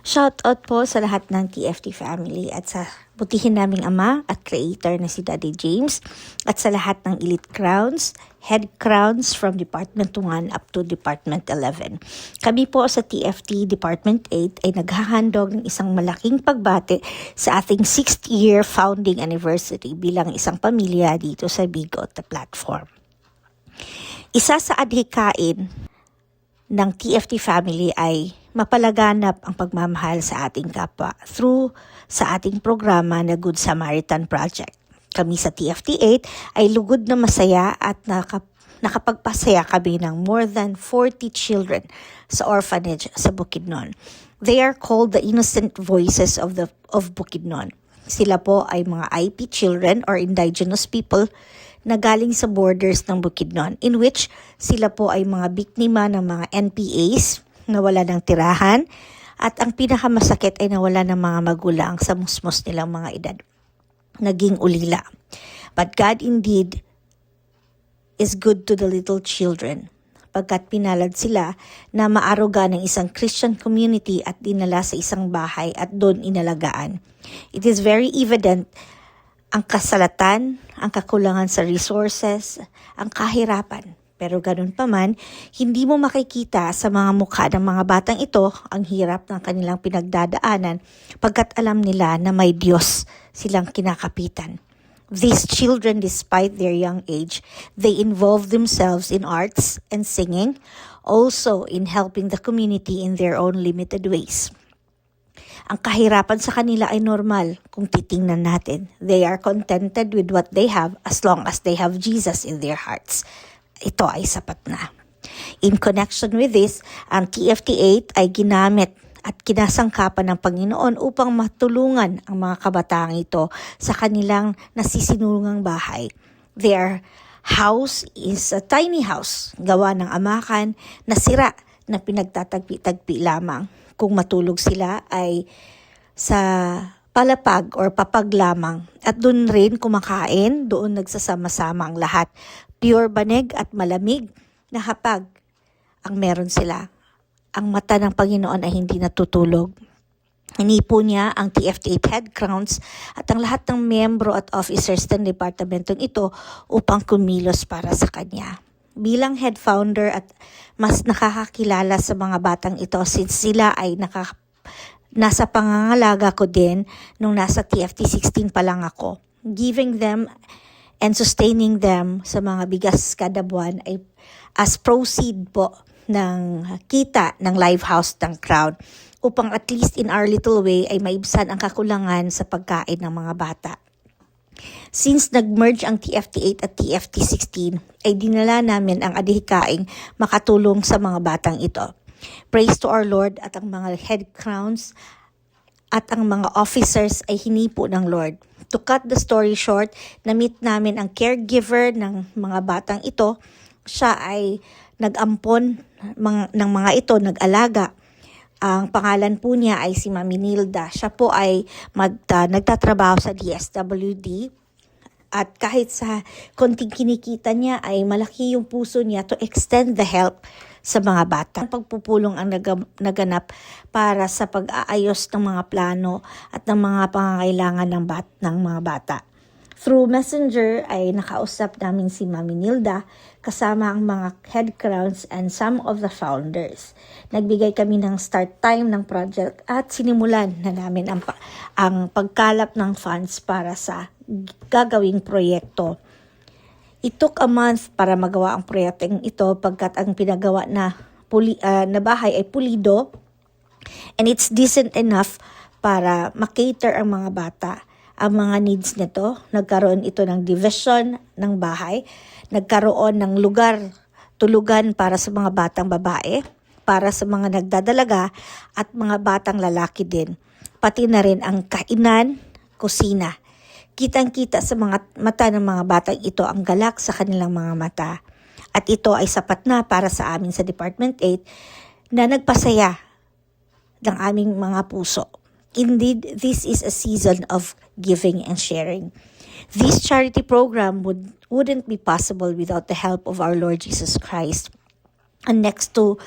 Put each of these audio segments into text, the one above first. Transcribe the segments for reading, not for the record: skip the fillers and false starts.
Shoutout po sa lahat ng TFT family at sa butihin naming ama at creator na si Daddy James at sa lahat ng elite crowns, head crowns from Department 1 up to Department 11. Kami po sa TFT Department 8 ay naghahandog ng isang malaking pagbati sa ating 6th year founding anniversary bilang isang pamilya dito sa Bigo at the platform. Isa sa adhikain ng TFT family ay mapalaganap ang pagmamahal sa ating kapwa through sa ating programa na Good Samaritan Project. Kami sa TFT8 ay lugod na masaya at nakapagpasaya kami ng more than 40 children sa orphanage sa Bukidnon. They are called the Innocent Voices of Bukidnon. Sila po ay mga IP children or indigenous people na galing sa borders ng Bukidnon, in which sila po ay mga biktima ng mga NPAs, nawala ng tirahan, at ang pinakamasakit ay nawala ng mga magulang sa musmos nilang mga edad. Naging ulila. But God indeed is good to the little children, pagkat pinalad sila na maaruga ng isang Christian community at dinala sa isang bahay at doon inalagaan. It is very evident ang kasalatan, ang kakulangan sa resources, ang kahirapan. Pero ganun pa man, hindi mo makikita sa mga mukha ng mga batang ito ang hirap ng kanilang pinagdadaanan pagkat alam nila na may Diyos silang kinakapitan. These children, despite their young age, they involve themselves in arts and singing, also in helping the community in their own limited ways. Ang kahirapan sa kanila ay normal kung titingnan natin. They are contented with what they have as long as they have Jesus in their hearts. Ito ay sapat na. In connection with this, ang TFT8 ay ginamit at kinasangkapan ng Panginoon upang matulungan ang mga kabataang ito sa kanilang nasisinungang bahay. Their house is a tiny house, gawa ng amakan na sira na pinagtatagpi-tagpi lamang. Kung matulog sila ay sa palapag or papag lamang. At doon rin kumakain, doon nagsasama-sama ang lahat. Pure banig at malamig na hapag ang meron sila. Ang mata ng Panginoon ay hindi natutulog. Inipo niya ang TFT8 head crowns at ang lahat ng miyembro at officers ng departamentong ito upang kumilos para sa Kanya. Bilang head founder at mas nakakakilala sa mga batang ito since sila ay nasa pangangalaga ko din nung nasa TFT 16 pa lang ako. Giving them and sustaining them sa mga bigas kada buwan ay as proceed po ng kita ng live house ng crowd upang at least in our little way ay maibsan ang kakulangan sa pagkain ng mga bata. Since nag-merge ang TFT8 at TFT16, ay dinala namin ang adhikaing makatulong sa mga batang ito. Praise to our Lord at ang mga head crowns at ang mga officers ay hinipo ng Lord. To cut the story short, na-meet namin ang caregiver ng mga batang ito. Siya ay nag-ampon ng mga ito, nag-alaga. Ang pangalan po niya ay si Mami Nilda. Siya po ay nagtatrabaho sa DSWD at kahit sa konting kinikita niya ay malaki yung puso niya to extend the help sa mga bata. Ang pagpupulong ang naganap para sa pag-aayos ng mga plano at ng mga pangangailangan ng mga bata. Through Messenger ay nakausap namin si Mami Nilda kasama ang mga head crowns and some of the founders. Nagbigay kami ng start time ng project at sinimulan na namin ang pagkalap ng funds para sa gagawing proyekto. It took a month para magawa ang proyektong ito pagkat ang pinagawa na bahay ay pulido and it's decent enough para makater ang mga bata. Ang mga needs nito, nagkaroon ito ng division ng bahay, nagkaroon ng lugar, tulugan para sa mga batang babae, para sa mga nagdadalaga at mga batang lalaki din. Pati na rin ang kainan, kusina. Kitang-kita sa mga mata ng mga batang ito ang galak sa kanilang mga mata. At ito ay sapat na para sa amin sa Department 8 na nagpasaya ng aming mga puso. Indeed, this is a season of giving and sharing. This charity program wouldn't be possible without the help of our Lord Jesus Christ. And next to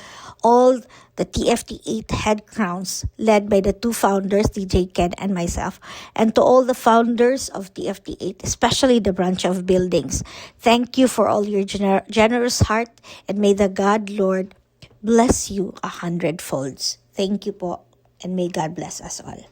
all the TFT8 head crowns led by the two founders, DJ Ken and myself, and to all the founders of TFT8, especially the branch of buildings, thank you for all your generous heart, and may the God Lord bless you 100-folds. Thank you po, and may God bless us all.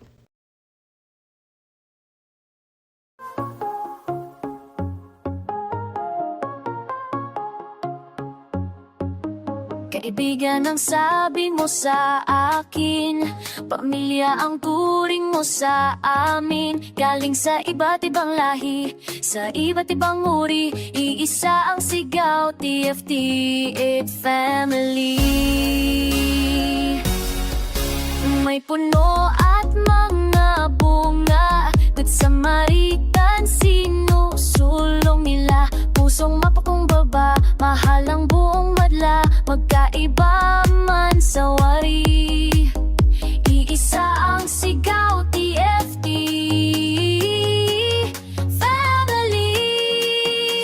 Kaibigan ang sabi mo sa akin, pamilya ang turing mo sa amin. Galing sa iba't ibang lahi, sa iba't ibang uri, iisa ang sigaw, TFT8 family. May puno at mga bunga, Good Samaritan sinusulong nila. Pusong mapakumbaba, mahal ang buong madla, magkaiba man sa wari, iisa ang sigaw, TFT family.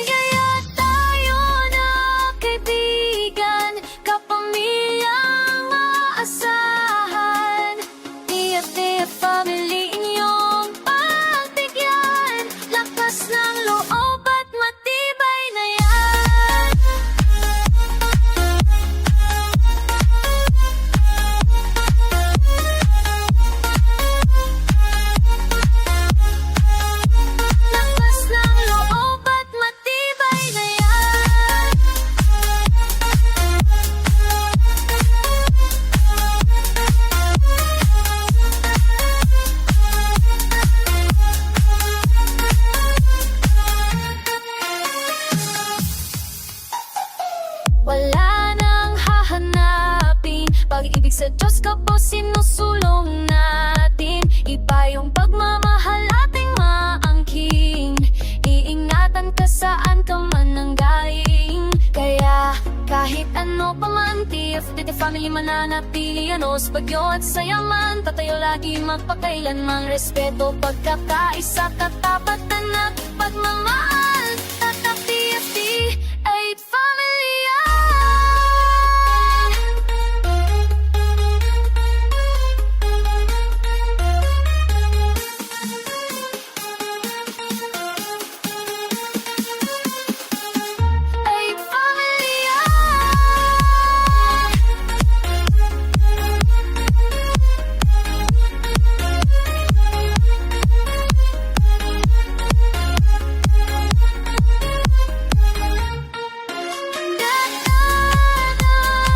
Kaya tayo na kaibigan, kapamilyang maasahan. TFT family, inyong pagbigyan, lakas ng loob at matibay na yan. Lakas ng loob at matibay na yan. Wala nang hahanapin, pag-ibig sa Diyos kapos sinusulong natin. Iba yung pagmamahal ating maangking, iingatan ka saan ka man nanggaling. Kaya kahit ano pa man, TFT family mananatili. Ano sa bagyo at sa yaman, tatayo lagi magpakailanman. Respeto, pagkakaisa, katapatan at pagmamahal. Tatak TFT8 family yan. Eight family yan.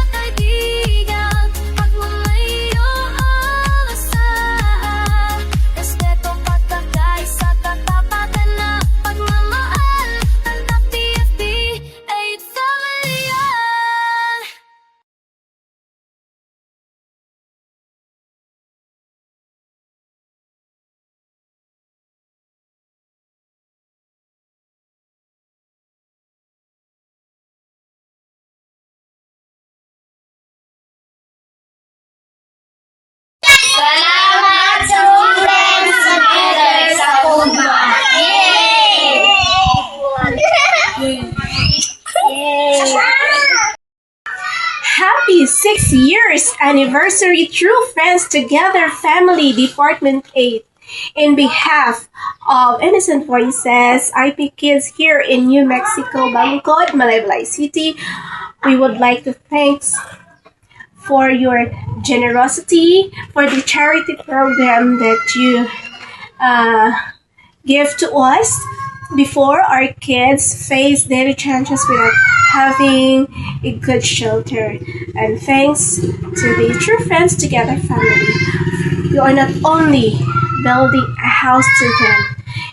Kaibigan, pagmamayo ang asahan. Respeto, pagkakaisa, katapatan na pagmamahal. Tatak TFT8 family yan. Salamat sa friends together sa Pugma. Happy 6 years anniversary True Friends Together Family Department 8. In behalf of Innocent Voices, IP Kids here in New Mexico, Bangkok, Malaybalay City, we would like to thank for your generosity, for the charity program that you give to us before our kids face daily challenges without having a good shelter. And thanks to the True Friends Together family, you are not only building a house to them,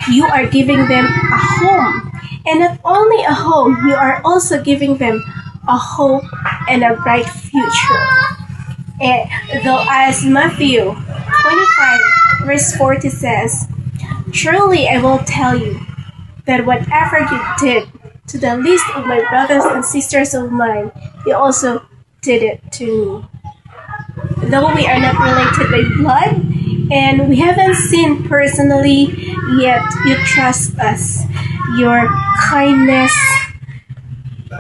you are giving them a home. And not only a home, you are also giving them a hope and a bright future. And though as Matthew 25 verse 40 says, "Truly I will tell you that whatever you did to the least of my brothers and sisters of mine, you also did it to me." Though we are not related by blood and we haven't seen personally, yet you trust us. Your kindness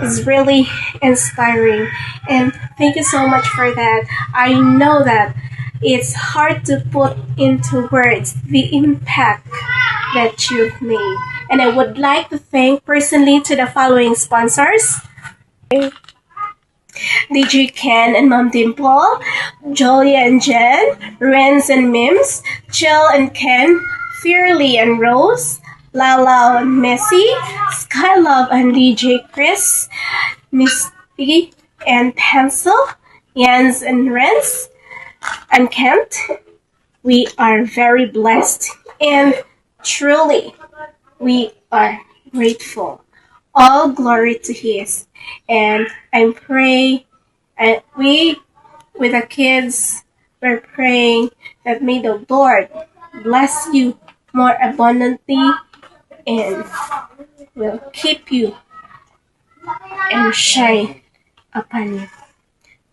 is really inspiring. And thank you so much for that. I know that it's hard to put into words the impact that you've made. And I would like to thank personally to the following sponsors: DJ Ken and Mom Dimple, Julia and Jen, Renz and Mims, Chill and Ken, Fearly and Rose, Lala and Messi, Skylove and DJ Chris, Misty and Pencil, Jens and Renz, and Kent. We are very blessed and truly we are grateful. All glory to His. And I pray, and we, with the kids, we're praying that may the Lord bless you more abundantly and will keep you and shine upon you.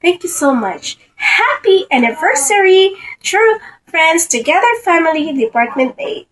Thank you so much. Happy anniversary, True Friends Together Family Department Day.